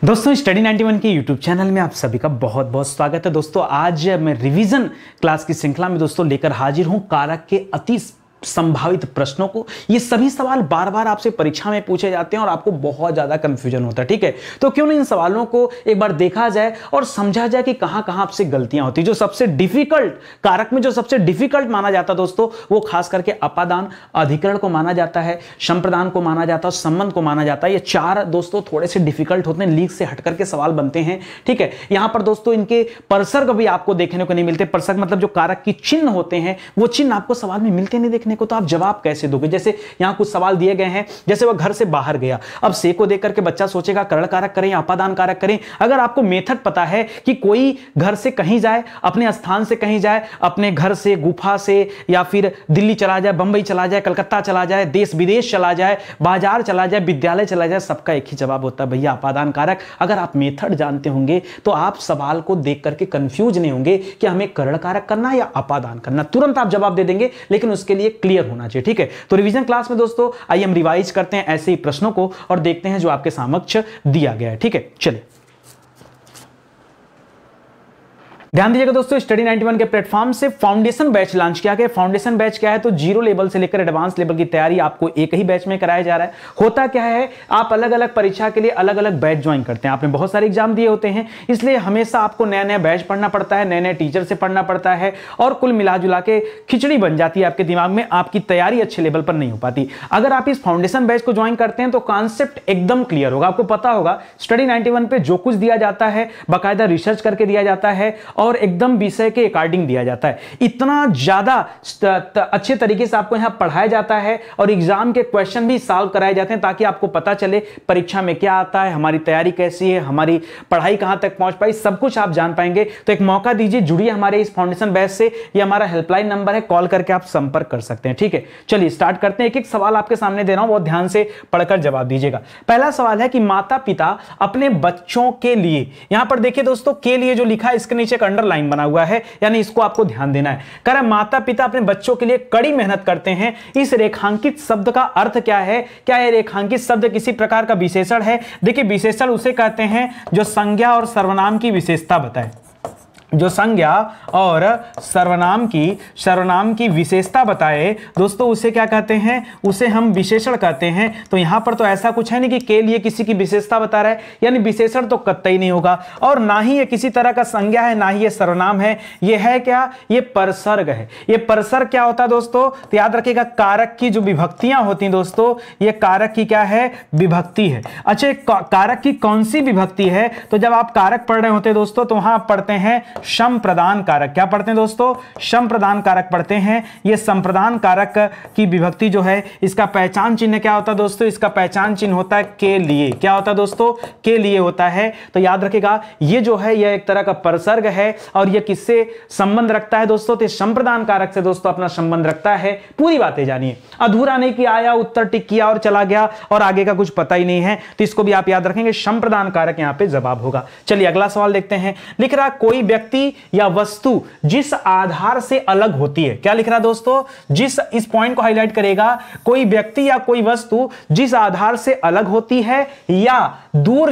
दोस्तों स्टडी 91 के YouTube channel में आप सभी का बहुत बहुत स्वागत है। दोस्तों आज मैं रिवीजन क्लास की श्रृंखला में दोस्तों लेकर हाजिर हूं कारक के अति संभावित प्रश्नों को। ये सभी सवाल बार बार आपसे परीक्षा में पूछे जाते हैं और आपको बहुत ज्यादा कंफ्यूजन होता है, ठीक है। तो क्यों नहीं इन सवालों को एक बार देखा जाए और समझा जाए कि कहां कहां आपसे गलतियां होती है। जो सबसे डिफिकल्ट कारक में जो सबसे डिफिकल्ट माना जाता है दोस्तों, वो खास करके अपादान, अधिकरण को माना जाता है, संप्रदान को माना जाता है, संबंध को माना जाता है। ये चार दोस्तों थोड़े से डिफिकल्ट होते हैं, लीक से हट करके सवाल बनते हैं, ठीक है। यहां पर दोस्तों इनके परसर्ग भी आपको देखने को नहीं मिलते। परसर्ग मतलब जो कारक की चिन्ह होते हैं, वो चिन्ह आपको सवाल में मिलते नहीं देखने को। तो आप जवाब कैसे दोगे? जैसे यहां कुछ सवाल दिए गए हैं, जैसे वह घर से बाहर गया। अब से को देख करके बच्चा सोचेगा करण कारक करें या अपादान कारक करें। अगर आपको मेथड पता है कि कोई घर से कहीं जाए, अपने स्थान से कहीं जाए, अपने घर से, गुफा से, या फिर दिल्ली चला जाए, बंबई चला जाए, कलकत्ता चला जाए, देश विदेश चला जाए, बाजार चला जाए, विद्यालय चला जाए, सबका एक ही जवाब होता है, भैया अपादान कारक। अगर आप मेथड जानते होंगे तो आप सवाल को देख करके कंफ्यूज नहीं होंगे कि हमें करण कारक करना या अपादान करना। तुरंत आप जवाब दे देंगे, लेकिन उसके लिए क्लियर होना चाहिए, ठीक है। तो रिवीजन क्लास में दोस्तों आइए हम रिवाइज करते हैं ऐसे ही प्रश्नों को और देखते हैं जो आपके समक्ष दिया गया है, ठीक है। चलिए ध्यान दीजिएगा दोस्तों, स्टडी 91 के प्लेटफॉर्म से फाउंडेशन बैच लॉन्च किया गया। फाउंडेशन बैच क्या है? तो जीरो लेवल से लेकर एडवांस लेवल की तैयारी आपको एक ही बैच में कराया जा रहा है। होता क्या है, आप अलग अलग परीक्षा के लिए अलग अलग बैच ज्वाइन करते हैं। आपने बहुत सारे एग्जाम दिए होते हैं, इसलिए हमेशा आपको नया नया बैच पढ़ना पड़ता है, नए नए टीचर से पढ़ना पड़ता है और कुल मिलाजुला के खिचड़ी बन जाती है आपके दिमाग में। आपकी तैयारी अच्छे लेवल पर नहीं हो पाती। अगर आप इस फाउंडेशन बैच को ज्वाइन करते हैं तो कॉन्सेप्ट एकदम क्लियर होगा। आपको पता होगा स्टडी 91 पे जो कुछ दिया जाता है बाकायदा रिसर्च करके दिया जाता है और एकदम विषय के अकॉर्डिंग दिया जाता है। इतना ज्यादा अच्छे तरीके से आपको यहां पढ़ाया जाता है और एग्जाम के क्वेश्चन भी सॉल्व कराए जाते हैं ताकि आपको पता चले परीक्षा में क्या आता है, हमारी तैयारी कैसी है, हमारी पढ़ाई कहां तक पहुंच पाई, सब कुछ आप जान पाएंगे। तो एक मौका दीजिए, जुड़िए हमारे इस फाउंडेशन बैच से। ये हमारा हेल्पलाइन नंबर है, कॉल करके आप संपर्क कर सकते हैं, ठीक है। चलिए स्टार्ट करते हैं। एक एक सवाल आपके सामने दे रहा हूं, बहुत ध्यान से पढ़कर जवाब दीजिएगा। पहला सवाल है कि माता पिता अपने बच्चों के लिए, यहां पर देखिए दोस्तों, के लिए जो लिखा है इसके नीचे एक अंडरलाइन बना हुआ है, यानी इसको आपको ध्यान देना है। कह रहा है माता पिता अपने बच्चों के लिए कड़ी मेहनत करते हैं। इस रेखांकित शब्द का अर्थ क्या है? क्या यह रेखांकित शब्द किसी प्रकार का विशेषण है? देखिए विशेषण उसे कहते हैं जो संज्ञा और सर्वनाम की विशेषता बताए। जो संज्ञा और सर्वनाम की विशेषता बताए दोस्तों, उसे क्या कहते हैं? उसे हम विशेषण कहते हैं। तो यहां पर तो ऐसा कुछ है नहीं कि के लिए किसी की विशेषता बता रहा है, यानी विशेषण तो कतई नहीं होगा। और ना ही ये किसी तरह का संज्ञा है, ना ही ये सर्वनाम है। ये है क्या? ये परसर्ग है। ये परसर्ग क्या होता है दोस्तों? तो याद रखिएगा, कारक की जो विभक्तियां होती हैं दोस्तों, ये कारक की क्या है? विभक्ति है। अच्छा, कारक की कौन सी विभक्ति है? तो जब आप कारक पढ़ रहे होते हैं दोस्तों, तो वहां आप पढ़ते हैं संप्रदान कारक। क्या पढ़ते हैं दोस्तों? संप्रदान कारक पढ़ते हैं। ये संप्रदान कारक की विभक्ति जो है, इसका पहचान चिन्ह क्या होता है दोस्तों? इसका पहचान चिन्ह होता है के लिए। क्या होता है दोस्तों? के लिए होता है। तो याद रखिएगा, ये जो है यह एक तरह का परसर्ग है और यह किससे संबंध रखता है दोस्तों? तो संप्रदान कारक से दोस्तों अपना संबंध रखता है। पूरी बातें जानिए, अधूरा नहीं कि आया, उत्तर टिक किया और चला गया और आगे का कुछ पता ही नहीं है। तो इसको भी आप याद रखेंगे, संप्रदान कारक यहां पे जवाब होगा। चलिए अगला सवाल देखते हैं। लिख रहा कोई व्यक्ति या वस्तु जिस आधार से अलग होती है। क्या लिख रहा है दोस्तों? इस पॉइंट को हाईलाइट करेगा, कोई व्यक्ति या कोई वस्तु जिस आधार से अलग होती है या दूर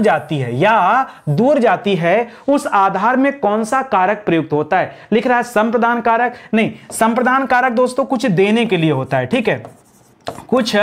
जाती है, उस आधार में कौन सा कारक प्रयुक्त होता है? लिख रहा है संप्रदान कारक। नहीं, संप्रदान कारक दोस्तों कुछ देने के लिए होता है, ठीक है। कुछ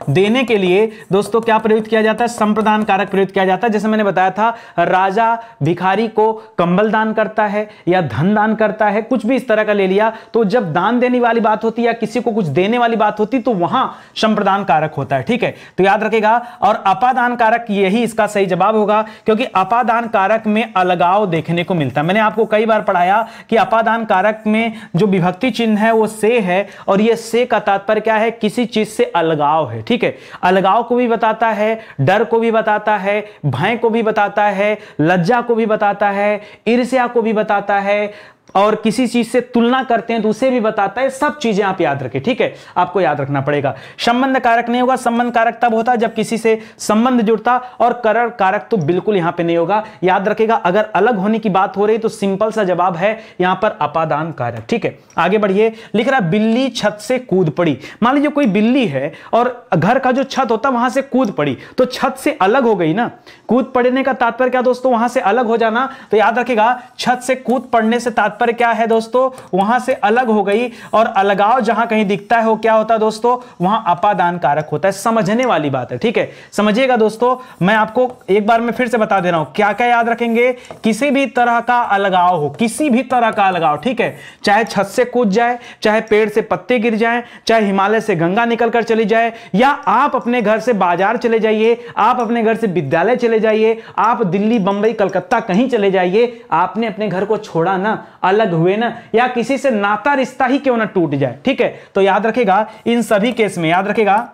देने के लिए दोस्तों क्या प्रयुक्त किया जाता है? संप्रदान कारक प्रयुक्त किया जाता है। जैसे मैंने बताया था, राजा भिखारी को कंबल दान करता है या धन दान करता है, कुछ भी इस तरह का ले लिया। तो जब दान देने वाली बात होती है या किसी को कुछ देने वाली बात होती, तो वहां संप्रदान कारक होता है, ठीक है। तो याद रखेगा। और अपादान कारक, यही इसका सही जवाब होगा, क्योंकि अपादान कारक में अलगाव देखने को मिलता है। मैंने आपको कई बार पढ़ाया कि अपादान कारक में जो विभक्ति चिन्ह है वो से है, और ये से का तात्पर्य क्या है? किसी चीज से अलगाव है, ठीक है। अलगाव को भी बताता है, डर को भी बताता है, भय को भी बताता है, लज्जा को भी बताता है, ईर्ष्या को भी बताता है, और किसी चीज से तुलना करते हैं तो उसे भी बताता है। सब चीजें आप याद रखें, ठीक है, आपको याद रखना पड़ेगा। संबंध कारक नहीं होगा, संबंध कारक तब होता है जब किसी से संबंध जुड़ता, और करण कारक तो बिल्कुल यहां पे नहीं होगा। याद रखेगा, अगर अलग होने की बात हो रही तो सिंपल सा जवाब है यहां पर अपादान कारक, ठीक है। आगे बढ़िए, लिख रहा बिल्ली छत से कूद पड़ी। मान लीजिए कोई बिल्ली है और घर का जो छत होता है वहां से कूद पड़ी, तो छत से अलग हो गई ना। कूद पड़ने का तात्पर्य क्या दोस्तों, वहां से अलग हो जाना। तो याद रखेगा, छत से कूद पड़ने से तात्पर्य क्या है दोस्तों, वहां से अलग हो गई, और अलगाव जहां कहीं दिखता है वो क्या होता है दोस्तों, वहां अपादान कारक होता है। समझने वाली बात है, ठीक है, समझिएगा दोस्तों। मैं आपको एक बार में फिर से बता दे रहा हूं, क्या क्या याद रखेंगे, किसी भी तरह का अलगाव हो, किसी भी तरह का अलगाव, ठीक है, चाहे छत से कूद जाए, चाहे पेड़ से पत्ते गिर जाए, चाहे हिमालय से गंगा निकलकर चली जाए, या आप अपने घर से बाजार चले जाइए, आप अपने घर से विद्यालय चले जाइए, आप दिल्ली, बंबई, कलकत्ता कहीं चले जाइए, आपने अपने घर को छोड़ा ना, अलग हुए ना, या किसी से नाता रिश्ता ही क्यों ना टूट जाए, ठीक है, तो याद रखेगा इन सभी केस में, याद रखेगा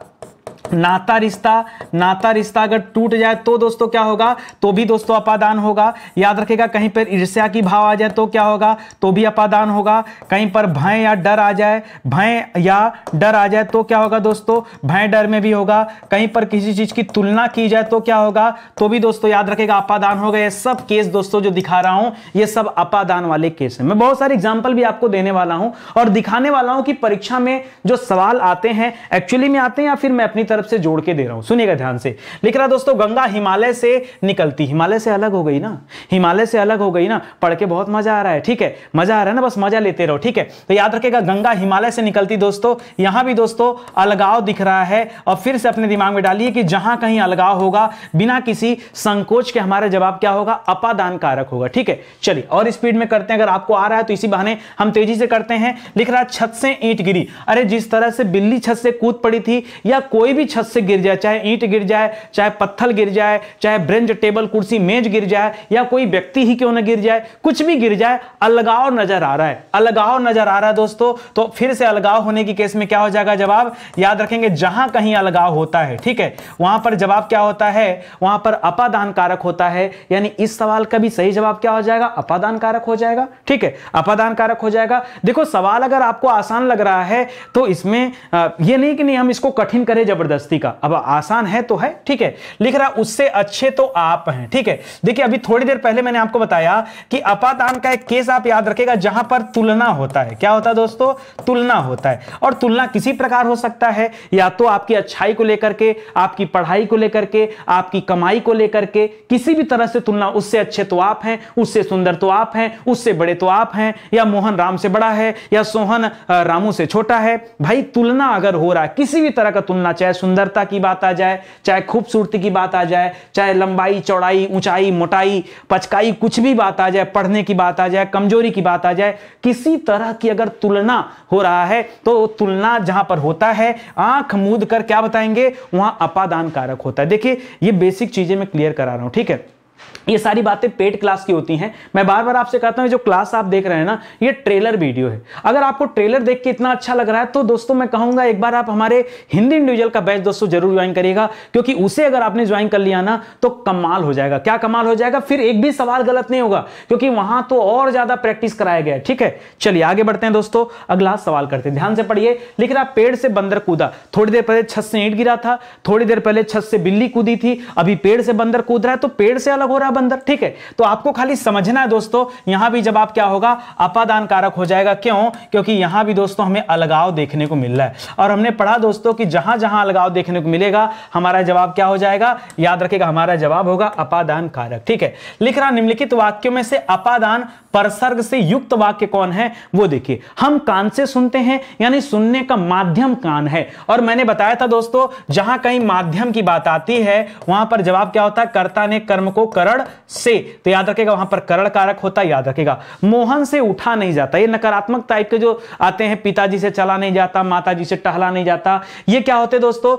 नाता रिश्ता अगर टूट जाए तो दोस्तों क्या होगा, तो भी दोस्तों अपादान होगा। याद रखेगा, कहीं पर ईर्ष्या की भाव आ जाए तो क्या होगा, तो भी अपादान होगा। कहीं पर भय या डर आ जाए, भय या डर आ जाए तो क्या होगा दोस्तों, भय डर में भी होगा। कहीं पर किसी चीज की तुलना की जाए तो क्या होगा, तो भी दोस्तों याद रखेगा अपादान होगा। ये सब केस दोस्तों जो दिखा रहा हूं ये सब अपादान वाले केस हैं। मैं बहुत सारे एग्जांपल भी आपको देने वाला हूं और दिखाने वाला हूं कि परीक्षा में जो सवाल आते हैं एक्चुअली में आते हैं या फिर मैं अपनी तरफ से जोड़ के दे रहा हूं। सुनिएगा ध्यान से, लिख रहा दोस्तों, गंगा हिमालय से निकलती, हिमालय से अलग हो गई ना, हिमालय से अलग हो गई ना। पढ़ के बहुत मजा आ रहा है, ठीक है, मजा आ रहा है ना, बस मजा लेते रहो, ठीक है। तो याद रखेगा, गंगा हिमालय से निकलती दोस्तों, यहां भी दोस्तों अलगाव दिख रहा है, और फिर से अपने दिमाग में डालिए कि जहां कहीं अलगाव होगा बिना किसी संकोच के हमारा जवाब क्या होगा, अपादान कारक होगा, ठीक है। चलिए और स्पीड में करते हैं, अगर आपको आ रहा है तो इसी बहाने हम तेजी से करते हैं। लिख रहा, छत से ईंट गिरी। अरे जिस तरह से बिल्ली छत से कूद पड़ी थी, या कोई भी छत से गिर जाए, चाहे ईंट गिर जाए, चाहे पत्थर गिर जाए, चाहे ब्रेंच, टेबल, कुर्सी, मेज गिर जाए, या कोई व्यक्ति ही क्यों ना गिर जाए, कुछ भी गिर जाए, अलगाव नजर आ रहा है, अलगाव नजर आ रहा है दोस्तों। तो फिर से अलगाव होने की केस में क्या हो जाएगा जवाब, याद रखेंगे जहां कहीं अलगाव होता है, ठीक है, वहां पर जवाब क्या होता है, वहां पर अपादान कारक होता है। यानी इस सवाल का भी सही जवाब क्या हो जाएगा, अपादान कारक हो जाएगा, ठीक है, अपादान कारक हो जाएगा। देखो सवाल अगर आपको आसान लग रहा है तो इसमें यह नहीं कि नहीं हम इसको कठिन करें जबरदस्ती का, अब आसान है तो है, ठीक है। लिख रहा, उससे अच्छे तो आप हैं, ठीक है। देखिए अभी थोड़ी देर पहले मैंने आपको बताया कि अपादान का एक केस आप याद रखेगा जहां पर तुलना होता है। क्या होता है दोस्तों, तुलना होता है। और तुलना किसी प्रकार हो सकता है, या तो आपकी अच्छाई को लेकर के, आपकी पढ़ाई को लेकर के, आपकी कमाई को लेकर के, किसी भी तरह से तुलना, उससे अच्छे तो आप हैं, उससे सुंदर तो आप हैं, उससे बड़े तो आप हैं, या मोहन राम से बड़ा है, या सोहन रामू से छोटा है। भाई तुलना अगर हो रहा है, किसी भी तरह का तुलना, चाहे सुंदरता की बात आ जाए, चाहे खूबसूरती की बात आ जाए, चाहे लंबाई, चौड़ाई, ऊंचाई, मोटाई, पचकाई, कुछ भी बात आ जाए, पढ़ने की बात आ जाए, कमजोरी की बात आ जाए, किसी तरह की अगर तुलना हो रहा है तो तुलना जहां पर होता है, आंख मूंद कर क्या बताएंगे, वहां अपादान कारक होता है। देखिए ये बेसिक चीजें मैं क्लियर करा रहा हूं, ठीक है। ये सारी बातें पेड क्लास की होती हैं। मैं बार बार आपसे कहता हूं जो क्लास आप देख रहे हैं ना, ये ट्रेलर वीडियो है। अगर आपको ट्रेलर देख के इतना अच्छा लग रहा है तो दोस्तों मैं कहूंगा एक बार आप हमारे हिंदी इंडिविजुअल का बैच दोस्तों जरूर ज्वाइन करिएगा, क्योंकि उसे अगर आपने ज्वाइन कर लिया ना तो कमाल हो जाएगा। क्या कमाल हो जाएगा, फिर एक भी सवाल गलत नहीं होगा, क्योंकि वहां तो और ज्यादा प्रैक्टिस कराया गया है, ठीक है। चलिए आगे बढ़ते हैं दोस्तों, अगला सवाल करते हैं, ध्यान से पढ़िए। लिख रहा, पेड़ से बंदर कूदा। थोड़ी देर पहले छत से ईंट गिरा था, थोड़ी देर पहले छत से बिल्ली कूदी थी, अभी पेड़ से बंदर कूद रहा है, तो पेड़ से अलग हो रहा है बंदर, ठीक है। तो आपको खाली समझना है दोस्तों, यहां भी जवाब क्या होगा, अपादान कारक हो जाएगा। क्यों, क्योंकि यहां भी दोस्तों हमें अलगाव देखने को मिल रहा है, और हमने पढ़ा दोस्तों कि जहां जहां अलगाव देखने को मिलेगा हमारा जवाब क्या हो जाएगा, याद रखिएगा हमारा जवाब होगा अपादान कारक, ठीक है। लिख रहा, निम्नलिखित वाक्यों में से अपादान परसर्ग से युक्त वाक्य कौन है, वो देखिए। हम कान से सुनते हैं, यानी सुनने का माध्यम कान है, और मैंने बताया था दोस्तों जहां कहीं माध्यम की बात आती है वहां पर जवाब क्या होता है, कर्ता ने कर्म को करण से, तो याद रखेगा वहां पर करण कारक होता है। याद रखेगा, मोहन से उठा नहीं जाता, ये नकारात्मक टाइप के जो आते हैं, पिताजी से चला नहीं जाता, माताजी से टहला नहीं जाता, ये क्या होते दोस्तों,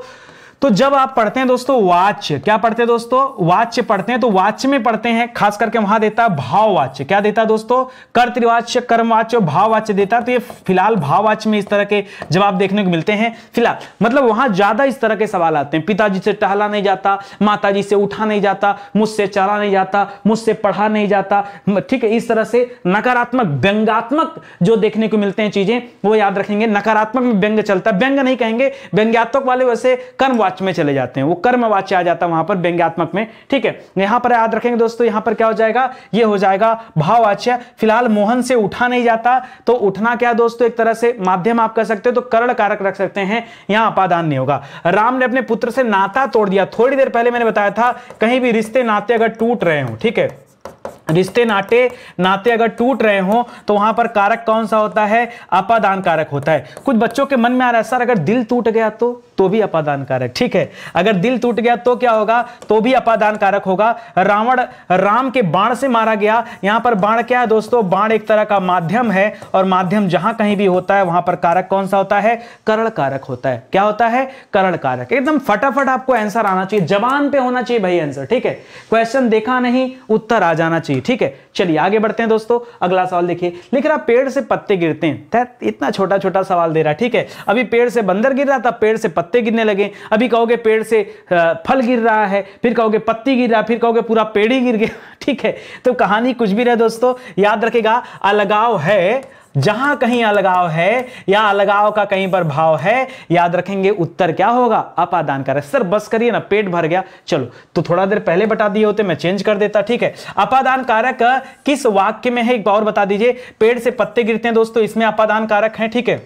तो जब आप पढ़ते हैं दोस्तों वाच्य, क्या पढ़ते हैं दोस्तों, वाच्य पढ़ते हैं, तो वाच्य में पढ़ते हैं खास करके वहां देता है भाववाच्य। क्या देता है दोस्तों, कर्तृवाच्य, कर्मवाच्य और भाववाच्य देता है। तो ये फिलहाल भाववाच्य में इस तरह के जवाब देखने को मिलते हैं फिलहाल, मतलब वहां ज्यादा इस तरह के सवाल आते हैं। पिताजी से टहला नहीं जाता, माताजी से उठा नहीं जाता, मुझसे चला नहीं जाता, मुझसे पढ़ा नहीं जाता, ठीक है। इस तरह से नकारात्मक व्यंग्यात्मक जो देखने को मिलते हैं चीजें वो याद रखेंगे। नकारात्मक में व्यंग्य चलता है, व्यंग्य नहीं कहेंगे, व्यंग्यात्मक वाले वैसे कर्मवाच्य में चले जाते हैं, वो कर्मवाच्य आ जाता है वहां पर व्यंग्यात्मक में, ठीक है। यहां पर याद रखेंगे दोस्तों, यहां पर क्या हो जाएगा, ये हो जाएगा भाववाच्य। फिलहाल मोहन से उठा नहीं जाता, तो उठना क्या दोस्तों, एक तरह से माध्यम आप कह सकते हो, तो कर्ण कारक रख सकते हैं, यहां अपादान नहीं होगा। राम ने अपने पुत्र से नाता तोड़ दिया, थोड़ी देर पहले मैंने बताया था, कहीं भी रिश्ते नाते अगर टूट रहे हो, ठीक है, रिश्ते नाते अगर टूट रहे हो तो वहां पर कारक कौन सा होता है, अपादान कारक होता है। कुछ बच्चों के मन में आ रहा है सर अगर दिल टूट गया तो भी अपादान कारक, ठीक है। अगर दिल टूट गया तो क्या होगा, तो भी अपादान कारक होगा। रावण राम के बाण से मारा गया, यहां पर बाण क्या है दोस्तों, बाण एक तरह का माध्यम है, और माध्यम जहां कहीं भी होता है वहां पर कारक कौन सा होता है, कर्ण कारक होता है। क्या होता है, कर्ण कारक। एकदम फटाफट आपको आंसर आना चाहिए, जबान पे होना चाहिए भाई आंसर, ठीक है। क्वेश्चन देखा नहीं, उत्तर आ जाना चाहिए, ठीक है। चलिए आगे बढ़ते हैं दोस्तों, अगला सवाल देखिए, लिख रहा पेड़ से पत्ते गिरते हैं। इतना छोटा छोटा सवाल दे रहा है, ठीक है। अभी पेड़ से बंदर गिर रहा था, पेड़ से पत्ते गिरने लगे। अभी कहोगे पेड़ से फल गिर रहा है, फिर कहोगे पत्ती गिर रहा है, फिर कहोगे पूरा पेड़ ही गिर गया, ठीक है। तो कहानी कुछ भी रहे दोस्तों, याद रखेगा अलगाव है, जहां कहीं अलगाव है या अलगाव का कहीं पर भाव है, याद रखेंगे उत्तर क्या होगा, अपादान कारक। सर बस करिए ना, पेट भर गया, चलो तो थोड़ा देर पहले बता दिए होते, मैं चेंज कर देता, ठीक है। अपादान कारक किस वाक्य में है, एक बार बता दीजिए। पेड़ से पत्ते गिरते हैं दोस्तों, इसमें अपादान कारक है, ठीक है।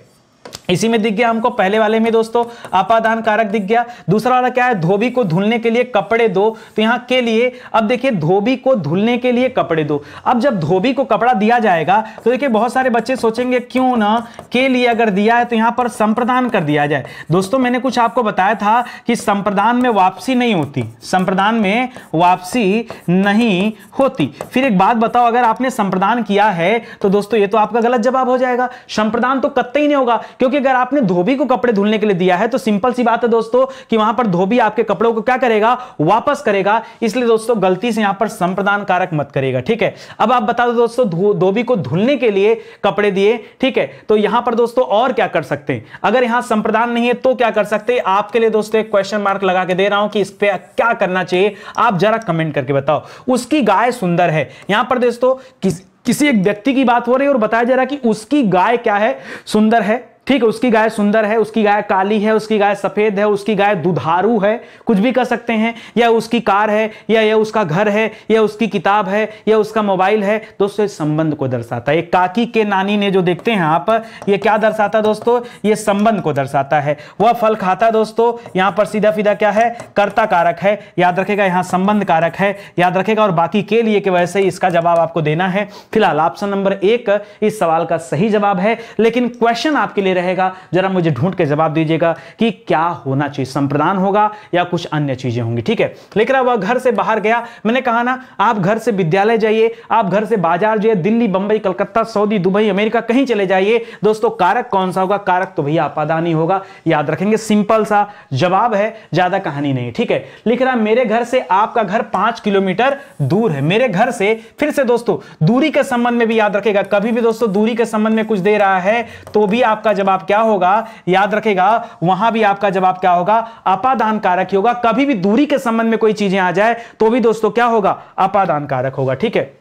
इसी में दिख गया हमको, पहले वाले में दोस्तों अपादान कारक दिख गया। दूसरा वाला क्या है, धोबी को धुलने के लिए कपड़े दो, तो यहां के लिए, अब देखिए धोबी को धुलने के लिए कपड़े दो। अब जब धोबी को कपड़ा दिया जाएगा तो देखिए बहुत सारे बच्चे सोचेंगे क्यों ना के लिए अगर दिया है तो यहां पर संप्रदान कर दिया जाए। दोस्तों मैंने कुछ आपको बताया था कि संप्रदान में वापसी नहीं होती, संप्रदान में वापसी नहीं होती। फिर एक बात बताओ, अगर आपने संप्रदान किया है तो दोस्तों ये तो आपका गलत जवाब हो जाएगा, संप्रदान तो कतई नहीं होगा, क्योंकि अगर आपने धोबी को कपड़े धुलने के लिए दिया है तो सिंपल सी बात है दोस्तों कि वहां पर धोबी आपके कपड़ों को क्या करेगा, वापस करेगा। इसलिए दोस्तों गलती से यहां पर संप्रदान कारक मत करेगा, ठीक है। अब आप बता दो दोस्तों, धोबी को धुलने के लिए कपड़े दिए, ठीक है। तो यहां पर दोस्तों और क्या कर सकते हैं, अगर यहां संप्रदान नहीं है तो क्या कर सकते हैं, आपके लिए दोस्तों एक क्वेश्चन मार्क लगा के दे रहा हूं कि इस पे क्या करना चाहिए, आप जरा कमेंट करके बताओ। उसकी गाय सुंदर है, यहां पर दोस्तों किसी एक व्यक्ति की बात हो रही है और बताया जा रहा है कि उसकी गाय क्या है, सुंदर है, ठीक है। उसकी गाय सुंदर है, उसकी गाय काली है, उसकी गाय सफेद है, उसकी गाय दुधारू है, कुछ भी कर सकते हैं, या उसकी कार है, या उसका घर है, या उसकी किताब है, या उसका मोबाइल है। दोस्तों इस संबंध को दर्शाता है। काकी के नानी ने जो देखते हैं आप, ये क्या दर्शाता है दोस्तों, ये संबंध को दर्शाता है। वह फल खाता दोस्तों, यहां पर सीधा सीधा क्या है, कर्ता कारक है, याद रखेगा, यहां संबंध कारक है, याद रखेगा। और बाकी के लिए के वजह से इसका जवाब आपको देना है। फिलहाल ऑप्शन नंबर 1 इस सवाल का सही जवाब है, लेकिन क्वेश्चन आपके लिए रहेगा, जरा मुझे ढूंढ के जवाब दीजिएगा कि क्या होना चाहिए, संप्रदान होगा या कुछ अन्य चीजें होंगी, ठीक है। लेकिन वह घर से बाहर गया, मैंने कहा ना, आप घर से विद्यालय जाइए, आप घर से बाजार जाइए, Delhi, Bombay, Calcutta, Saudi, Dubai, America, कहीं चले जाइए दोस्तों, कारक कौन सा होगा, कारक तो भैया अपादान ही होगा, याद रखेंगे। सिंपल सा जवाब है, ज्यादा कहानी नहीं, ठीक है। लिख रहा मेरे घर से आपका घर 5 किलोमीटर दूर है, मेरे घर से, फिर से दोस्तों दूरी के संबंध में भी याद रखेगा, कभी भी दोस्तों दूरी के संबंध में कुछ दे रहा है तो भी आपका जवाब क्या होगा, याद रखेगा, वहां भी आपका जवाब क्या होगा, अपादान कारक ही होगा। कभी भी दूरी के संबंध में कोई चीजें आ जाए तो भी दोस्तों क्या होगा, अपादान कारक होगा, ठीक है।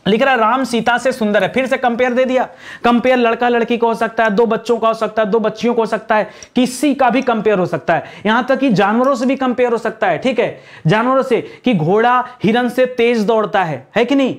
लिख रहा राम सीता से सुंदर है, फिर से कंपेयर दे दिया। कंपेयर लड़का लड़की को हो सकता है, दो बच्चों का हो सकता है, दो बच्चियों को हो सकता है, किसी का भी कंपेयर हो सकता है, यहां तक कि जानवरों से भी कंपेयर हो सकता है, ठीक है। जानवरों से कि घोड़ा हिरन से तेज दौड़ता है कि नहीं,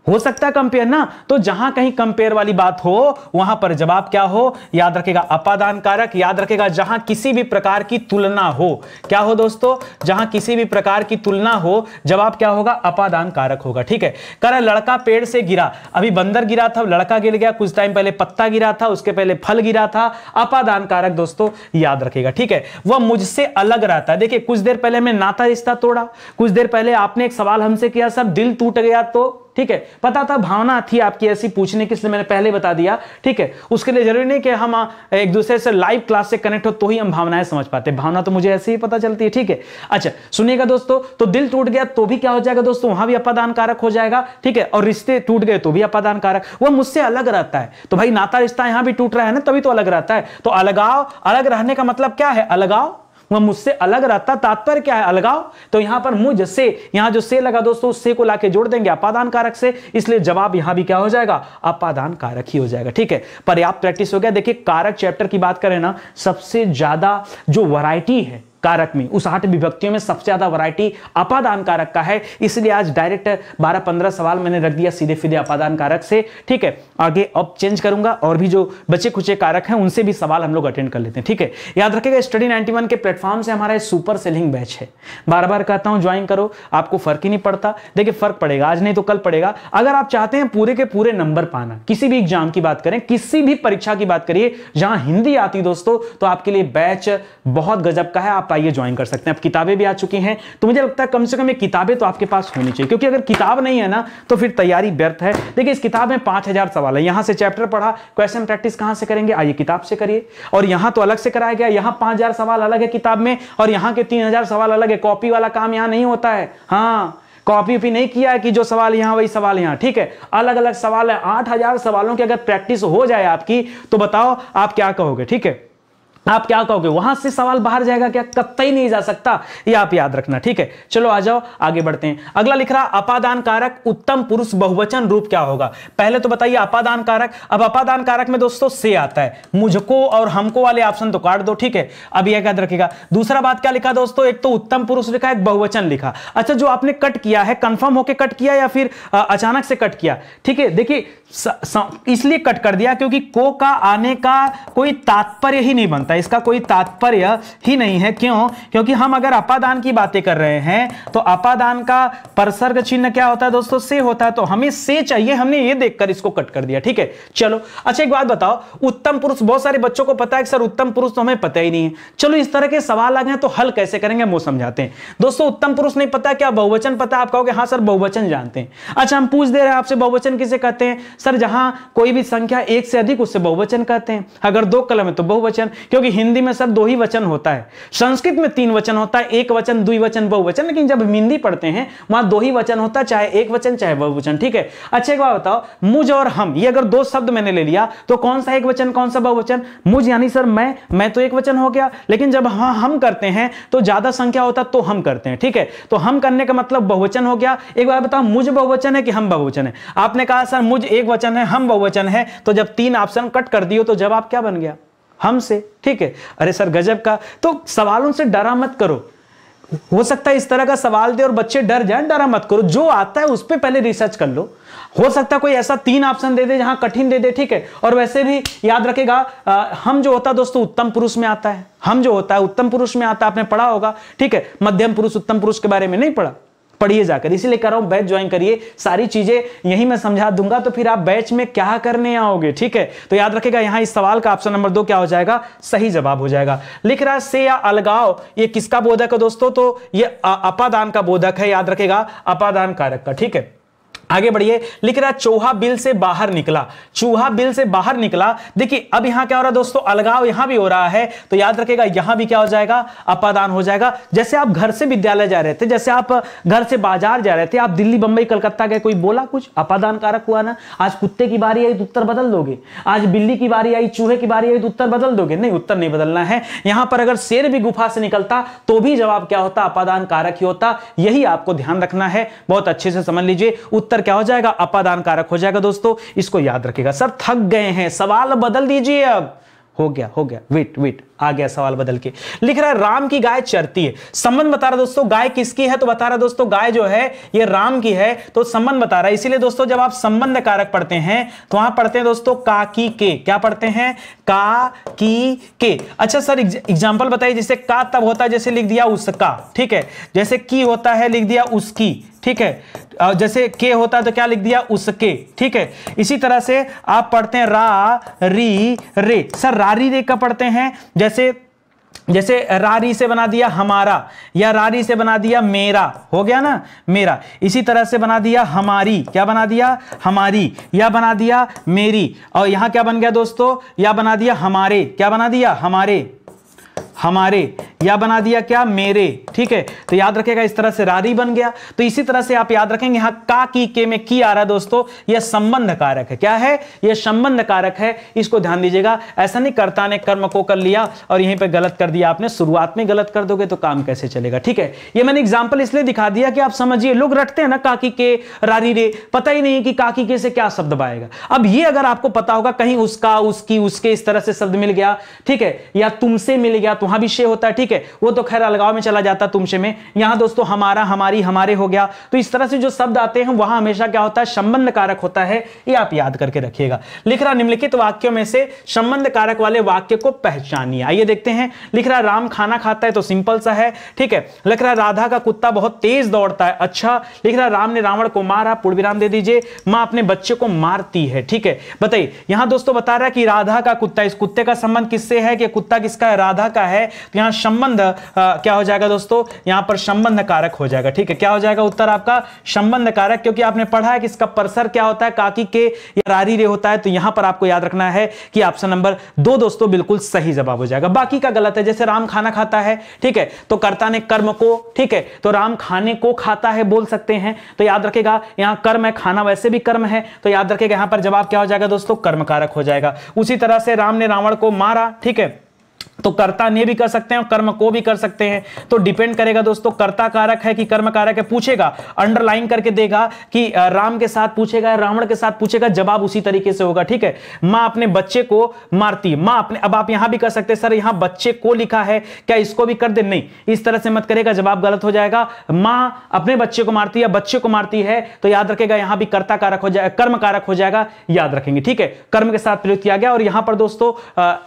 हो सकता है कंपेयर ना। तो जहां कहीं कंपेयर वाली बात हो वहां पर जवाब क्या हो, याद रखेगा, अपादान कारक। याद रखेगा जहां किसी भी प्रकार की तुलना हो, क्या हो दोस्तों, जहां किसी भी प्रकार की तुलना हो, जवाब क्या होगा, अपादान कारक होगा, ठीक है। कह रहा लड़का पेड़ से गिरा, अभी बंदर गिरा था, लड़का गिर गया, कुछ टाइम पहले पत्ता गिरा था, उसके पहले फल गिरा था, अपादान कारक दोस्तों याद रखेगा, ठीक है। वह मुझसे अलग रहता है, देखिए कुछ देर पहले मैं नाता रिश्ता तोड़ा, कुछ देर पहले आपने एक सवाल हमसे किया, सब दिल टूट गया तो, ठीक है, पता था, भावना थी आपकी ऐसी पूछने की, इसलिए मैंने पहले बता दिया। ठीक है, उसके लिए जरूरी नहीं कि हम एक दूसरे से लाइव क्लास से कनेक्ट हो तो ही हम भावनाएं समझ पाते, भावना तो मुझे ऐसे ही पता चलती है। ठीक है, अच्छा सुनिएगा दोस्तों, तो दिल टूट गया तो भी क्या हो जाएगा दोस्तों, वहां भी अपादान कारक हो जाएगा। ठीक है, और रिश्ते टूट गए तो भी अपादान कारक, वो मुझसे अलग रहता है, तो भाई नाता रिश्ता यहां भी टूट रहा है ना, तभी तो अलग रहता है। तो अलगाव, अलग रहने का मतलब क्या है, अलगाव, वह मुझसे अलग रहता, तात्पर्य क्या है, अलगाव। तो यहां पर मुझ से, यहां जो से लगा दोस्तों, उस से को लाके जोड़ देंगे अपादान कारक से, इसलिए जवाब यहां भी क्या हो जाएगा, अपादान कारक ही हो जाएगा। ठीक है, पर्याप्त प्रैक्टिस हो गया। देखिए कारक चैप्टर की बात करें ना, सबसे ज्यादा जो वैरायटी है कारक में, उस 8 विभक्तियों में सबसे ज्यादा वैरायटी अपादान कारक का है, इसलिए आज डायरेक्ट 12-15 सवाल मैंने रख दिया सीधे सीधे अपादान कारक से। ठीक है, आगे अब चेंज करूंगा और भी जो बचे कुछ कारक हैं उनसे भी सवाल हम लोग अटेंड कर लेते हैं। ठीक है, याद रखिएगा स्टडी 91 के प्लेटफॉर्म से हमारा सुपर सेलिंग बैच है, बार बार कहता हूं ज्वाइन करो, आपको फर्क ही नहीं पड़ता। देखिए फर्क पड़ेगा, आज नहीं तो कल पड़ेगा। अगर आप चाहते हैं पूरे के पूरे नंबर पाना, किसी भी एग्जाम की बात करें, किसी भी परीक्षा की बात करिए, जहां हिंदी आती दोस्तों, तो आपके लिए बैच बहुत गजब का है, आप आइए ज्वाइन कर सकते हैं। अब किताबें भी आ चुकी हैं, तो मुझे लगता है कम से कम ये किताबें तो आपके पास होनी चाहिए, क्योंकि अगर किताब नहीं है ना तो फिर तैयारी व्यर्थ है। देखिए इस किताब में 5000 सवाल है, यहां से चैप्टर पढ़ा, क्वेश्चन प्रैक्टिस कहां से करेंगे, आइए किताब से करिए। और यहां तो अलग से कराया गया, यहां 5000 सवाल अलग है किताब में, और यहां के 3000 सवाल अलग है। कॉपी वाला काम यहां नहीं होता है, हाँ कॉपी भी नहीं किया है कि जो सवाल यहां वही सवाल यहां। ठीक है, अलग अलग सवाल है। 8000 सवालों की अगर प्रैक्टिस हो जाए आपकी, तो बताओ आप क्या कहोगे। ठीक है, आप क्या कहोगे, वहां से सवाल बाहर जाएगा क्या, कतई नहीं जा सकता, ये आप याद रखना। ठीक है, चलो आ जाओ आगे बढ़ते हैं। अगला लिख रहा अपादान कारक उत्तम पुरुष बहुवचन रूप क्या होगा। पहले तो बताइए अपादान कारक। अब अपादान कारक में दोस्तों से आता है, मुझको और हमको वाले ऑप्शन तो काट दो। ठीक है, अब यह याद रखिएगा। दूसरा बात क्या लिखा दोस्तों, एक तो उत्तम पुरुष लिखा, एक बहुवचन लिखा। अच्छा जो आपने कट किया है, कंफर्म होकर कट किया या फिर अचानक से कट किया। ठीक है, देखिए इसलिए कट कर दिया क्योंकि को का आने का कोई तात्पर्य ही नहीं बनता, इसका कोई तात्पर्य ही नहीं है। क्यों, क्योंकि हम अगर अपादान की बातें कर रहे हैं तो अपादान का परसर्ग चिन्ह क्या होता है दोस्तों, से होता है, तो हमें से चाहिए, हमने ये देखकर इसको कट कर दिया। ठीक है, चलो अच्छा एक बात बताओ, उत्तम पुरुष, बहुत सारे बच्चों को पता है कि सर उत्तम पुरुष तो हमें पता ही नहीं है। चलो इस तरह के सवाल आ गए तो हल कैसे करेंगे वो समझाते हैं। दोस्तों उत्तम पुरुष नहीं पता, क्या बहुवचन पता है, आप कहोगे हाँ सर बहुवचन जानते हैं। अच्छा हम पूछ दे रहे हैं आपसे, बहुवचन किसे कहते हैं, सर जहां कोई भी संख्या एक से अधिक उससे बहुवचन कहते हैं। अगर 2 कलम है तो बहुवचन, क्योंकि हिंदी में सर 2 ही वचन होता है, संस्कृत में 3 वचन होता है, एक वचन, द्विवचन, बहुवचन, लेकिन जब हिंदी पढ़ते हैं वहां 2 ही वचन होता है, चाहे एक वचन चाहे बहुवचन। ठीक है, अच्छा एक बात बताओ, मुझ और हम, ये अगर 2 शब्द मैंने ले लिया तो कौन सा एक वचन कौन सा बहुवचन, मुझ यानी सर मैं तो एक वचन हो गया, लेकिन जब हाँ हम करते हैं तो ज्यादा संख्या होता तो हम करते हैं। ठीक है, तो हम करने का मतलब बहुवचन हो गया। एक बार बताओ, मुझ बहुवचन है कि हम बहुवचन है, आपने कहा सर मुझ एक वचन है हम बहुवचन है, तो जब 3 ऑप्शन कट कर दियो तो जवाब क्या बन गया, हमसे। ठीक है, अरे सर गजब का। तो सवालों से डरा मत करो, हो सकता है इस तरह का सवाल दे और बच्चे डर जाएं, डरा मत करो, जो आता है उस पर पहले रिसर्च कर लो। हो सकता है कोई ऐसा 3 ऑप्शन दे दे जहां कठिन दे दे। ठीक है, और वैसे भी याद रखेगा हम जो होता है दोस्तों उत्तम पुरुष में आता है, हम जो होता है उत्तम पुरुष में आता है, आपने पढ़ा होगा। ठीक है, मध्यम पुरुष उत्तम पुरुष के बारे में नहीं पढ़ा, पढ़िए जाकर, इसीलिए कर रहा हूं बैच ज्वाइन करिए, सारी चीजें यही मैं समझा दूंगा, तो फिर आप बैच में क्या करने आओगे। ठीक है, तो याद रखेगा यहां इस सवाल का ऑप्शन नंबर 2 क्या हो जाएगा, सही जवाब हो जाएगा। लिख रहा है से या अलगाव, ये किसका बोधक है दोस्तों, तो ये अपादान का बोधक है, याद रखेगा अपादान कारक का। ठीक है, आगे बढ़िए। लिख रहा चूहा बिल से बाहर निकला, चूहा बिल से बाहर निकला। देखिए अब यहां क्या हो रहा है दोस्तों, अलगाव यहां भी हो रहा है, तो याद रखेगा यहां भी क्या हो जाएगा, अपादान हो जाएगा। जैसे आप घर से विद्यालय जा रहे थे, जैसे आप घर से बाजार जा रहे थे, आप दिल्ली बंबई कलकत्ता गए, कोई बोला कुछ, अपादान कारक हुआ ना। आज कुत्ते की बारी आई तो उत्तर बदल दोगे, आज बिल्ली की बारी आई, चूहे की बारी आई तो उत्तर बदल दोगे, नहीं उत्तर नहीं बदलना है। यहां पर अगर शेर भी गुफा से निकलता तो भी जवाब क्या होता, अपादान कारक ही होता, यही आपको ध्यान रखना है, बहुत अच्छे से समझ लीजिए। उत्तर क्या हो जाएगा, अपादान कारक हो जाएगा दोस्तों, इसको याद रखिएगा। सर थक गए हैं, सवाल बदल दीजिए, अब हो गया, वेट आ गया सवाल बदल के। लिख रहा है राम की गाय चरती है, संबंध बता रहा दोस्तों, गाय किसकी है तो बता रहा दोस्तों गाय जो है ये राम की है, तो संबंध बता रहा है। इसीलिए दोस्तों जब आप संबंध कारक पढ़ते हैं तो वहां पढ़ते हैं दोस्तों का की के, क्या पढ़ते हैं, का की के। अच्छा सर एग्जांपल बताइए, जैसे का तब होता है जैसे लिख दिया उसका, ठीक है, जैसे की होता है लिख दिया उसकी, ठीक है, जैसे के होता है तो क्या लिख दिया उसके, ठीक है। इसी तरह से आप पढ़ते हैं रा री रे, सर रारी रे का पढ़ते हैं, जैसे जैसे रारी से बना दिया हमारा, या रारी से बना दिया मेरा, हो गया ना मेरा। इसी तरह से बना दिया हमारी, क्या बना दिया हमारी, या बना दिया मेरी, और यहां क्या बन गया दोस्तों, या बना दिया हमारे, क्या बना दिया हमारे, हमारे, या बना दिया क्या मेरे। ठीक है, तो याद रखेगा इस तरह से रारी बन गया। तो इसी तरह से आप याद रखेंगे यहां का की के में की आ रहा है दोस्तों, यह संबंध कारक है। क्या है, यह संबंध कारक है, इसको ध्यान दीजिएगा। ऐसा नहीं कर्ता ने कर्म को कर लिया और यहीं पे गलत कर दिया आपने, शुरुआत में गलत कर दोगे तो काम कैसे चलेगा। ठीक है, ये मैंने एग्जांपल इसलिए दिखा दिया कि आप समझिए, लोग रटते हैं ना काकी के रारी रे, पता ही नहीं कि काकी के से क्या शब्द आएगा। अब ये अगर आपको पता होगा कहीं उसका, उसकी, उसके इस तरह से शब्द मिल गया, ठीक है, या तुमसे मिल गया, तो वहां भी शे होता है। ठीक है, वो तो खैर अलगाव में चला जाता तुमसे में, यहां दोस्तों हमारा, हमारी, हमारे हो गया। तो इस तरह से जो शब्द आते हैं वहां हमेशा क्या होता है, संबंध कारक होता है, ये आप याद करके रखिएगा। लिख रहा निम्नलिखित वाक्यों में से संबंध कारक वाले वाक्य को पहचानिए। आइए देखते हैं। लिख रहा राम खाना खाता है, तो सिंपल सा है। ठीक है, लिख रहा राधा का कुत्ता बहुत तेज दौड़ता है, अच्छा। लिख रहा राम ने रावण को मारा, पूर्ण विराम दे दीजिए। मां अपने बच्चे को मारती है। ठीक है, बताइए यहां दोस्तों बता रहा है कि राधा का कुत्ता, इस कुत्ते का संबंध किससे है, कि कुत्ता किसका है, राधा का है। तो यहां संबंध क्या हो जाएगा दोस्तों, यहां पर संबंध कारक हो जाएगा। ठीक है, क्या हो जाएगा उत्तर आपका, संबंध कारक, क्योंकि आपने पढ़ा है कि इसका परसर क्या होता है, काकी के या रारी रे होता है। तो यहां पर आपको याद रखना है कि ऑप्शन नंबर 2 दोस्तों बिल्कुल सही जवाब हो जाएगा। बाकी का गलत है। जैसे राम खाना खाता है, ठीक है, तो कर्ता ने कर्म को, ठीक है, तो राम खाने को खाता है बोल सकते हैं। तो याद रखेगा यहां कर्म है, खाना वैसे भी कर्म है, तो याद रखेगा यहां पर जवाब क्या हो जाएगा दोस्तों, कर्म कारक हो जाएगा। उसी तरह से राम ने रावण को मारा, ठीक है, तो कर्ता ने भी कर सकते हैं और कर्म को भी कर सकते हैं। तो डिपेंड करेगा दोस्तों, कर्ता कारक है कि कर्म कारक है, पूछेगा अंडरलाइन करके देगा कि राम के साथ पूछेगा, रावण के साथ पूछेगा, जवाब उसी तरीके से होगा। ठीक है, मां अपने बच्चे को मारती है, मां अपने, अब आप यहां भी कर सकते हैं सर, यहां बच्चे को लिखा है, क्या इसको भी कर दे, नहीं, इस तरह से मत करेगा, जवाब गलत हो जाएगा। मां अपने बच्चे को मारती है, बच्चे को मारती है, तो याद रखेगा यहां भी कर्ता कारक हो जाएगा, कर्म कारक हो जाएगा, याद रखेंगे। ठीक है, कर्म के साथ प्रयोग किया गया। और यहां पर दोस्तों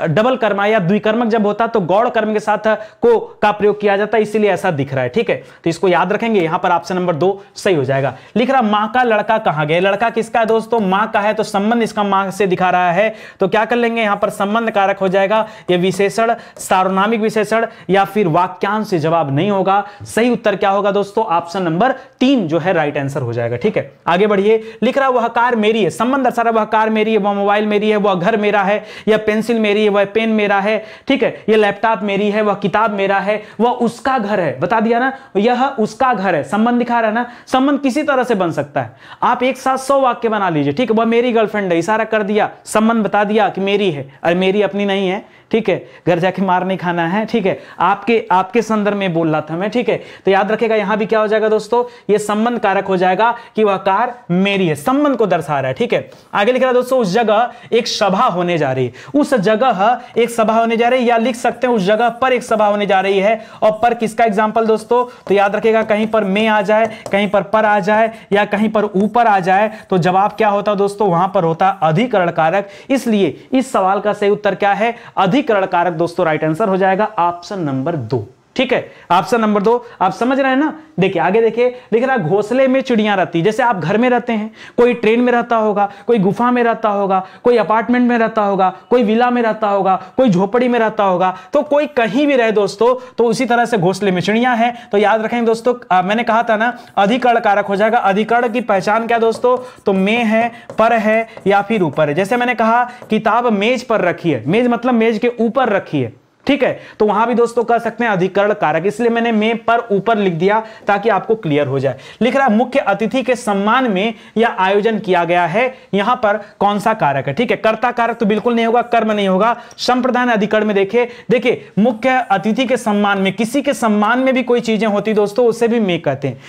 डबल कर्म या द्विकर्मक होता तो गौड़ कर्म के साथ को का प्रयोग किया जाता है, इसीलिए ऐसा दिख रहा है। ठीक है, तो इसको याद रखेंगे। यहां पर ऑप्शन नंबर 2 सही हो जाएगा। लिख रहा मां का लड़का कहां गया, लड़का किसका है दोस्तों, मां का है, तो संबंध इसका मां से दिखा रहा है। तो क्या कर लेंगे, यहां पर संबंध कारक हो जाएगा। यह विशेषण, सार्वनामिक विशेषण या फिर वाक्यांश से जवाब नहीं होगा। सही उत्तर क्या होगा दोस्तों, ऑप्शन नंबर 3 जो है राइट आंसर हो जाएगा। ठीक है, आगे बढ़िए। लिख रहा वह कार मेरी है, संबंध दर्शा रहा, वह कार मेरी है, वह मोबाइल मेरी है, वह घर मेरा है, यह पेंसिल मेरी है, वह पेन मेरा है। ठीक है, यह लैपटॉप मेरी है, वह किताब मेरा है, वह उसका घर है, बता दिया ना, यह उसका घर है। संबंध दिखा रहा है ना, संबंध किसी तरह से बन सकता है। आप एक साथ 100 वाक्य बना लीजिए। ठीक है, वह मेरी गर्लफ्रेंड है, इशारा कर दिया, संबंध बता दिया कि मेरी है, अरे मेरी अपनी नहीं है। ठीक है, घर जाके मार नहीं खाना है। ठीक है, आपके संदर्भ में बोल रहा था मैं। ठीक है, तो याद रखेगा यहां भी क्या हो जाएगा दोस्तों, यह संबंध कारक हो जाएगा कि वह कार मेरी है, संबंध को दर्शा रहा है। ठीक है, आगे लिख रहा है दोस्तों, उस जगह एक सभा होने जा रही है, उस जगह एक सभा होने जा रही है, या लिख सकते हैं उस जगह पर एक सभा होने जा रही है। और पर किसका एग्जांपल दोस्तों, तो याद रखेगा कहीं पर में आ जाए, कहीं पर आ जाए, या कहीं पर ऊपर आ जाए, तो जवाब क्या होता दोस्तों, वहां पर होता अधिकरण कारक। इसलिए इस सवाल का सही उत्तर क्या है, अधिकरण कारक दोस्तों राइट आंसर हो जाएगा ऑप्शन नंबर 2। ठीक है, ऑप्शन नंबर 2 आप समझ रहे हैं ना। देखिए आगे देखिए, लिख रहा घोंसले में चिड़ियां रहती, जैसे आप घर में रहते हैं, कोई ट्रेन में रहता होगा, कोई गुफा में रहता होगा, कोई अपार्टमेंट में रहता होगा, कोई विला में रहता होगा, कोई झोपड़ी में रहता होगा, तो कोई कहीं भी रहे दोस्तों, तो उसी तरह से घोंसले में चिड़ियां हैं। तो याद रखेंगे दोस्तों, मैंने कहा था ना अधिकरण कारक हो जाएगा। अधिकरण की पहचान क्या दोस्तों, तो में है, पर है, या फिर ऊपर है। जैसे मैंने कहा किताब मेज पर रखी है, मेज मतलब मेज के ऊपर रखी है। ठीक है, तो वहां भी दोस्तों कह सकते हैं अधिकरण कारक, इसलिए मैंने में पर ऊपर लिख दिया ताकि आपको क्लियर हो जाए। लिख रहा है मुख्य अतिथि के सम्मान में यह आयोजन किया गया है, यहां पर कौन सा कारक है। ठीक है, कर्ता कारक तो बिल्कुल नहीं होगा, कर्म नहीं होगा। संप्रदान अधिकरण में देखिए मुख्य अतिथि के सम्मान में, किसी के सम्मान में भी कोई चीजें होती दोस्तों, उसे भी में कहते हैं।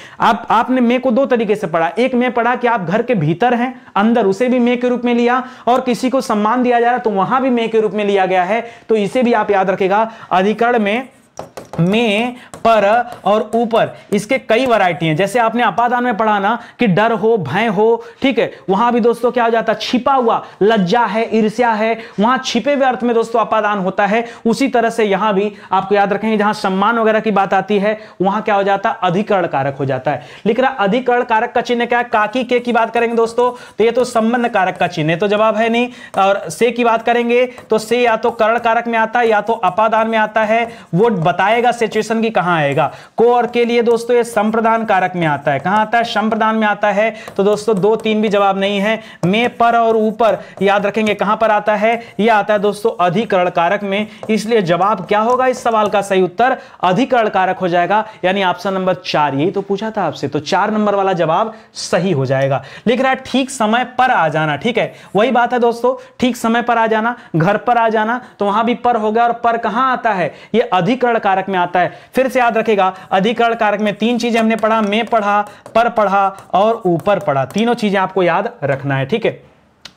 आपने में को 2 तरीके से पढ़ा, एक में पढ़ा कि आप घर के भीतर हैं अंदर, उसे भी में के रूप में लिया, और किसी को सम्मान दिया जा रहा तो वहां भी में के रूप में लिया गया है, तो इसे भी आप याद रखें। अधिकरण में पर और ऊपर, इसके कई वैरायटी हैं। जैसे आपने अपादान में पढ़ा ना कि डर हो, भय हो, ठीक है, वहां भी दोस्तों क्या हो जाता है, छिपा हुआ, लज्जा है, ईर्ष्या है, वहां छिपे हुए अर्थ में दोस्तों अपादान होता है। उसी तरह से यहां भी आपको याद रखेंगे, जहां सम्मान वगैरह की बात आती है वहां क्या हो जाता है, अधिकरण कारक हो जाता है। लिख रहा अधिकरण कारक का चिन्ह क्या है, काकी के की बात करेंगे दोस्तों तो ये तो संबंध कारक का चिन्ह है, तो जवाब है नहीं। और से की बात करेंगे तो से या तो करण कारक में आता है या तो अपादान में आता है, वो बताएगा सिचुएशन की कहां आएगा। को और के लिए दोस्तों ये संप्रदान कारक में आता है, कहां आता है, संप्रदान में आता है। तो दोस्तों 2 3 भी जवाब नहीं है। में, पर और ऊपर याद रखेंगे कहां पर आता है, यह आता है दोस्तों अधिकरण कारक में। इसलिए जवाब क्या होगा इस सवाल का, सही उत्तर अधिकरण कारक हो जाएगा, यानी ऑप्शन नंबर 4। यही तो पूछा था आपसे, तो 4 नंबर वाला जवाब सही हो जाएगा। लिख रहा है ठीक समय पर आ जाना, ठीक है, वही बात है दोस्तों, ठीक समय पर आ जाना, घर पर आ जाना, तो वहां भी पर हो गया। और पर कहां आता है, यह अधिकरण कारक में आता है। फिर से याद रखेगा अधिकरण कारक में 3 चीजें हमने पढ़ा, में पढ़ा, पर पढ़ा और ऊपर पढ़ा, तीनों चीजें आपको याद रखना है, ठीक है।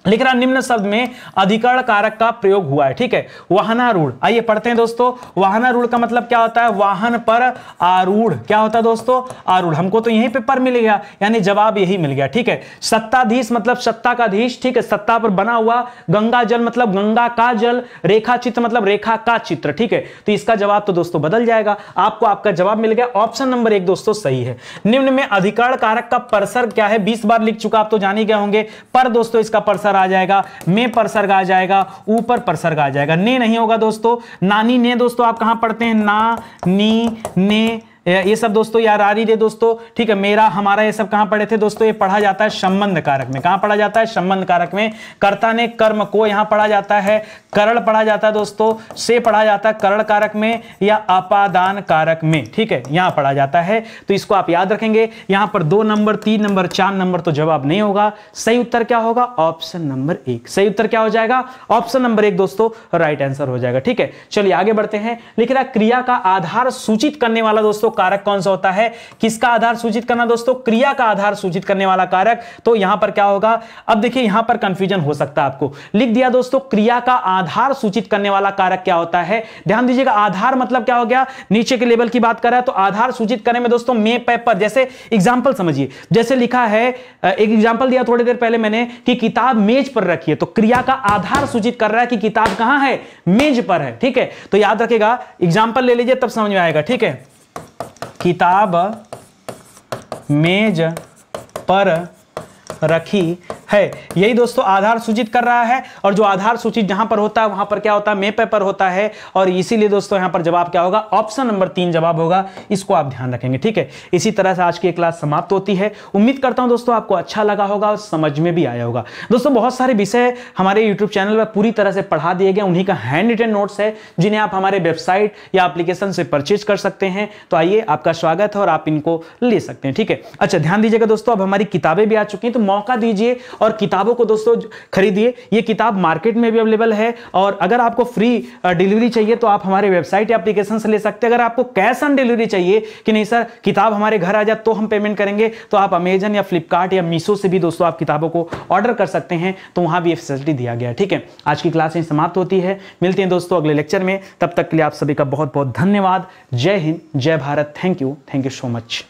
लिख रहा निम्न शब्द में अधिकरण कारक का प्रयोग हुआ है, ठीक है। वाहनारूढ़, आइए पढ़ते हैं दोस्तों। वाहनारूढ़ का मतलब क्या होता है, वाहन पर आरूढ़, क्या होता है दोस्तों, आरूढ़। हमको तो यहीं पे पर मिल गया, यानी जवाब यही मिल गया, ठीक है। सत्ताधीश मतलब सत्ता का धीश, ठीक है, सत्ता पर बना हुआ। गंगा जल मतलब गंगा का जल। रेखा चित्र मतलब रेखा का चित्र, ठीक है। तो इसका जवाब तो दोस्तों बदल जाएगा, आपको आपका जवाब मिल गया, ऑप्शन नंबर 1 दोस्तों सही है। निम्न में अधिकरण कारक का परसर्ग क्या है, 20 बार लिख चुका, आप तो जान ही गए होंगे। पर दोस्तों इसका परसर्ग आ जाएगा, में परसर्ग आ जाएगा, ऊपर परसर्ग आ जाएगा। ने नहीं होगा दोस्तों। नानी ने दोस्तों आप कहां पढ़ते हैं, ना, नी, ने, ये सब दोस्तों, या रारी दे दोस्तों, ठीक है, मेरा, हमारा, ये सब कहां पढ़े थे दोस्तों, ये पढ़ा जाता है संबंध कारक में। कहां पढ़ा जाता है, संबंध कारक में। कर्ता ने कर्म को यहां पढ़ा जाता है, करण पढ़ा जाता है दोस्तों, से पढ़ा जाता है करण कारक में या अपादान कारक में, ठीक है, यहां पढ़ा जाता है। तो इसको आप याद रखेंगे। यहां पर 2 नंबर, 3 नंबर, 4 नंबर तो जवाब नहीं होगा। सही उत्तर क्या होगा, ऑप्शन नंबर 1। सही उत्तर क्या हो जाएगा, ऑप्शन नंबर 1 दोस्तों राइट आंसर हो जाएगा, ठीक है। चलिए आगे बढ़ते हैं। लिख रहा क्रिया का आधार सूचित करने वाला दोस्तों कारक कौन सा होता है, किसका आधार सूचित करना दोस्तों, क्रिया का आधार सूचित करने वाला कारक। तो यहां पर क्या होगा, अब देखिए यहां पर कंफ्यूजन हो सकता है आपको। लिख दिया दोस्तों क्रिया का आधार सूचित करने वाला कारक क्या होता है। ध्यान दीजिएगा, आधार मतलब क्या हो गया, नीचे के लेवल की बात कर रहा है, तो आधार सूचित करने में दोस्तों में, पे, पर। जैसे एग्जांपल समझिए, जैसे लिखा है, एक एग्जांपल दिया थोड़ी देर पहले मैंने कि किताब मेज पर रखी है, तो क्रिया का आधार सूचित कर रहा है कि किताब कहां है, मेज पर है, ठीक है। तो याद रखेगा, एग्जांपल ले लीजिए तब समझ में आएगा, ठीक है। किताब मेज पर रखी है, यही दोस्तों आधार सूचित कर रहा है। और जो आधार सूचित जहां पर होता है वहां पर क्या होता है, में, पे, पर होता है। और इसीलिए दोस्तों यहां पर जवाब क्या होगा, ऑप्शन नंबर 3 जवाब होगा। इसको आप ध्यान रखेंगे, ठीक है। इसी तरह से आज की क्लास समाप्त होती है। उम्मीद करता हूं दोस्तों आपको अच्छा लगा होगा और समझ में भी आया होगा। दोस्तों बहुत सारे विषय हमारे यूट्यूब चैनल पर पूरी तरह से पढ़ा दिए गए, उन्हीं का हैंड रिटन नोट्स है जिन्हें आप हमारे वेबसाइट या एप्लीकेशन से परचेज कर सकते हैं। तो आइए, आपका स्वागत है और आप इनको ले सकते हैं, ठीक है। अच्छा ध्यान दीजिएगा दोस्तों, अब हमारी किताबें भी आ चुकी हैं, तो मौका दीजिए और किताबों को दोस्तों खरीदिए। ये किताब मार्केट में भी अवेलेबल है, और अगर आपको फ्री डिलीवरी चाहिए तो आप हमारे वेबसाइट या एप्लीकेशन से ले सकते हैं। अगर आपको कैश ऑन डिलीवरी चाहिए कि नहीं सर किताब हमारे घर आ जाए तो हम पेमेंट करेंगे, तो आप अमेजन या फ्लिपकार्ट या मीशो से भी दोस्तों आप किताबों को ऑर्डर कर सकते हैं, तो वहां भी फैसिलिटी दिया गया है, ठीक है। आज की क्लास यहीं समाप्त होती है, मिलते हैं दोस्तों अगले लेक्चर में। तब तक के लिए आप सभी का बहुत बहुत धन्यवाद। जय हिंद, जय Bharat. Thank you so much.